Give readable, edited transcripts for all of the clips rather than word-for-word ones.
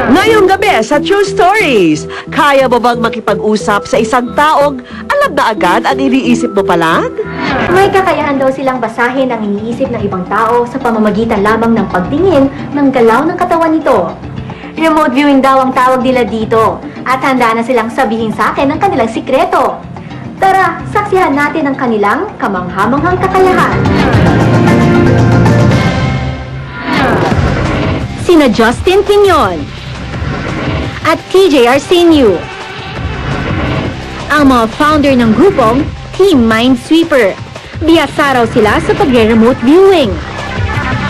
Ngayong gabi sa True Stories, kaya mo bang makipag-usap sa isang taong alam na agad ang iniisip mo palang? May kakayahan daw silang basahin ang iniisip ng ibang tao sa pamamagitan lamang ng pagtingin ng galaw ng katawan nito. Remote viewing daw ang tawag nila dito at handa na silang sabihin sa akin ang kanilang sikreto. Tara, saksihan natin ang kanilang kamanghamanghang kakayahan. Sina Justin Piñon at TJ Arsenio, ang mga founder ng grupong Team Minesweeper. Biyasa raw sila sa pagre-remote viewing.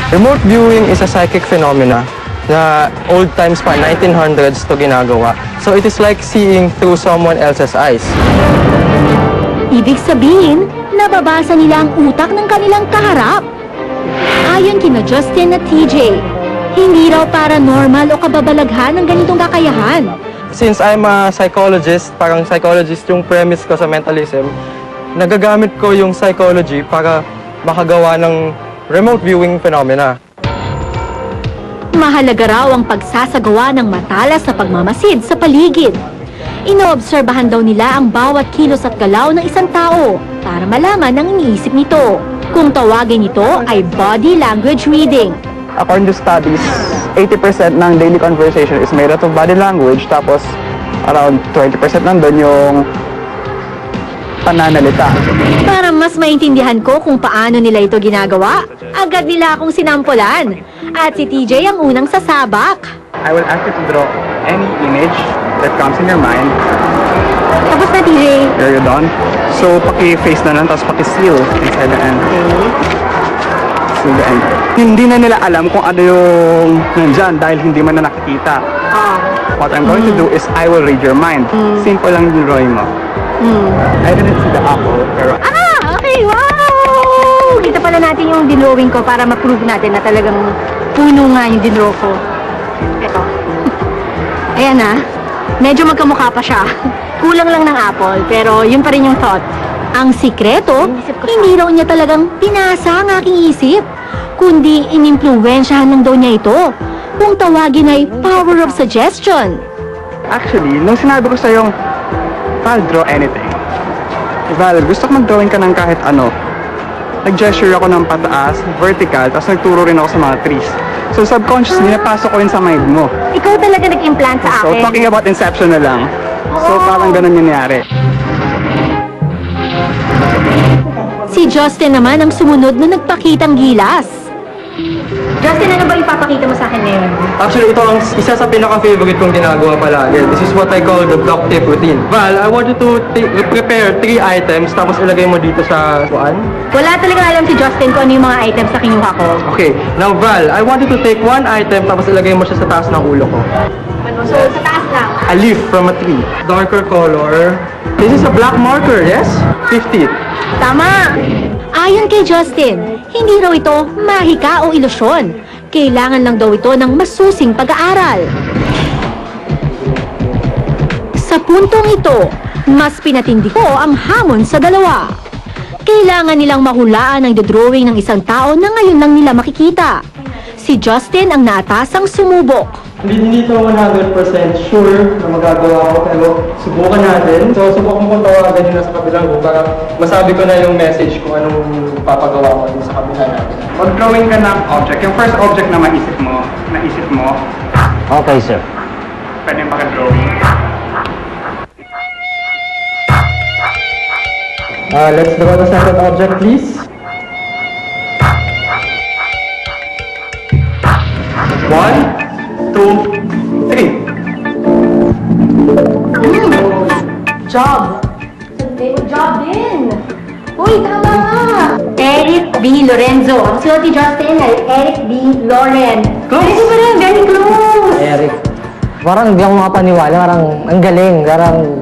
Remote viewing is a psychic phenomena na old times pa, 1900s to ginagawa. So it is like seeing through someone else's eyes. Ibig sabihin, nababasa nila ang utak ng kanilang kaharap. Ayon kina Justin at TJ, hindi raw paranormal o kababalaghan ang ganitong kakayahan. Since I'm a psychologist, parang psychologist yung premise ko sa mentalism, nagagamit ko yung psychology para makagawa ng remote viewing phenomena. Mahalaga raw ang pagsasagawa ng matalas na pagmamasid sa paligid. Inoobserbahan daw nila ang bawat kilos at galaw ng isang tao para malaman ang iniisip nito. Kung tawagin ito ay body language reading. According to studies, 80% ng daily conversation is made out of body language, tapos around 20% nandun yung pananalita. Para mas maintindihan ko kung paano nila ito ginagawa, agad nila akong sinampulan. At si TJ ang unang sasabak. I will ask you to draw any image that comes in your mind. Tapos na, TJ. There you done. So, paki-face na lang, tapos paki-seal inside the end. Seal the end. Hindi na nila alam kung ano yung nandyan dahil hindi man na nakikita. What I'm going to do is I will read your mind. Simple lang yung drawing mo. I didn't see the apple, pero... Okay, wow! Kita pala natin yung dinrawing ko para ma-prove natin na talagang puno nga yung dinraw ko. Eto. Ayan na. Medyo magkamukha pa siya. Kulang lang ng apple, pero yun pa rin yung thought. Ang sikreto, hindi raw niya talagang pinasa ang aking isip, kundi inimpluwensyahan lang daw niya ito. Kung tawagin ay power of suggestion. Actually, nung sinabi ko sa'yo, Val, draw anything. Val, gusto ko mag-drawing ka ng kahit ano. Nag-gesture ako ng pataas, vertical, tapos nagturo rin ako sa mga trees. So subconsciously, napasok ko yun sa mind mo. Ikaw talaga nag-implant sa So akin. talking about inception na lang. So parang ganun yung nangyari. Si Justin naman ang sumunod na nagpakitang gilas. Justin, ano ba ipapakita mo sa akin ngayon? Actually, ito ang isa sa pinaka-favorite kong ginagawa palagi. This is what I call the block tip routine. Val, I want you to prepare 3 items, tapos ilagay mo dito sa kuan. Wala talaga alam si Justin kung ano yung mga items na kinuha ko. Okay, now Val, I want you to take 1 item, tapos ilagay mo siya sa taas ng ulo ko. Ano? So, sa taas lang. A leaf from a tree. Darker color. This is a black marker, yes? 50. Tama! Ayon kay Justin, hindi raw ito mahika o ilusyon. Kailangan lang daw ito ng masusing pag-aaral. Sa puntong ito, mas pinatindi ko ang hamon sa dalawa. Kailangan nilang mahulaan ang drawing ng isang tao na ngayon lang nila makikita. Si Justin ang naatasang sumubok. Hindi ito 100% sure na magagawa ko, pero subukan natin. So, subukan kong tawagan nyo na sa kabilang room para masabi ko na yung message kung anong papagawa ko din sa kabila natin. Mag-drawing ka ng object. Yung first object na naisip mo, Okay, sir. pwede yung paka-drawing. Let's draw the second object, please. One, 2, 3. Job! Good job din! Uy, tama nga! Eric B. Lorenzo. Ang sulat ni Justin ay Eric B. Loren. Close pa rin, very close! Eric. Parang hindi ako makapaniwala. Parang ang galing. Parang...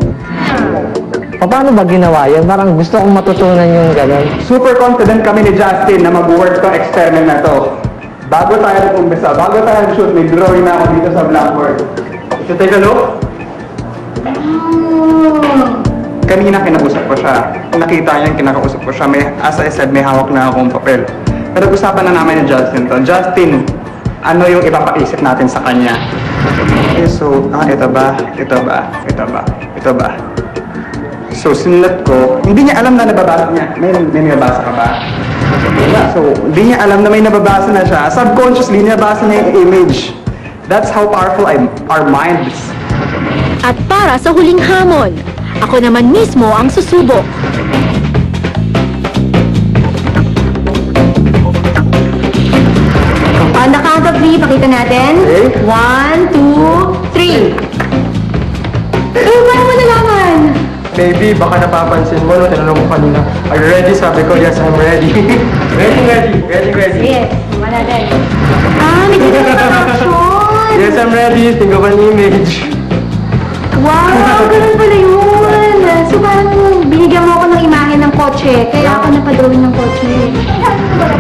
Paano ba ginawa yun? Parang gusto kong matutunan yung gano'n. Super confident kami ni Justin na mag-work tong experiment na to. Bago tayo nag-umpisa, bago tayo nag-shoot, may drawing na ako dito sa blackboard. If you take a look. Kanina kinausap ko siya. Nakita niya yung kinakausap ko siya. As I said, may hawak na akong papel. Pero usapan na namin ni Justin to. Justin, ano yung ipapaisip natin sa kanya? Okay, so, ito ba? So, sinulat ko, hindi niya alam na nababasa niya. May nababasa ka ba? Diba? So, hindi niya alam na may nababasa na siya. Subconsciously, nabasa niya yung image. That's how powerful our mind is. At para sa huling hamon, ako naman mismo ang susubok. On the count of 3, pakita natin. Okay. 1, 2, 3. Paano mo nalaman? Maybe, baka napapansin mo, no, tinanong ko kanina, are you ready? Sabi ko, yes, I'm ready. ready. Yes, naman natin. May action! Yes, I'm ready. Think of an image. Wow, ganun pala yun. So parang binigyan mo ako ng imahe ng kotse, kaya ako napadrawing ng kotse.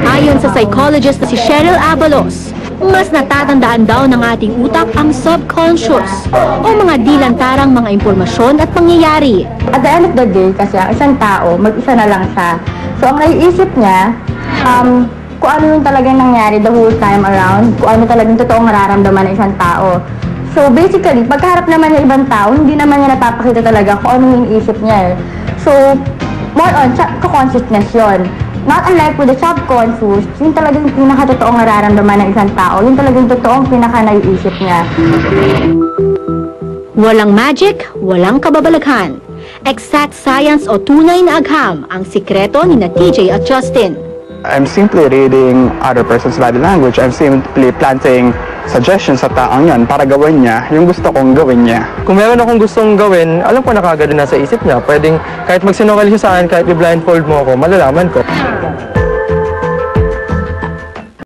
Ayon sa psychologist na si Cheryl Abalos, mas natatandaan daw ng ating utak ang subconscious o mga dilantarang mga impormasyon at pangyayari. At the end of the day, kasi ang isang tao, mag-isa na lang siya. So, ang naiisip niya, kung ano yung talagang nangyari the whole time around, kung ano talagang totoong nararamdaman ng isang tao. So, basically, pagkaharap naman ng ibang tao, hindi naman niya napapakita talaga kung ano yung iniisip niya. So, more on, consciousness yun. Not unlike with the subconscious, yung talagang pinaka-totoong nararamdaman ng isang tao, yung talagang totoong pinaka-naiisip niya. Walang magic, walang kababalaghan. Exact science o tunay na agham ang sikreto ni na TJ at Justin. I'm simply reading other person's body language. I'm simply planting suggestions sa taong yan para gawin niya yung gusto kong gawin niya. Kung meron akong gustong gawin, alam ko na kagad na nasa isip niya. Pwedeng kahit magsinungaling siya sa akin, kahit i-blindfold mo ako, malalaman ko.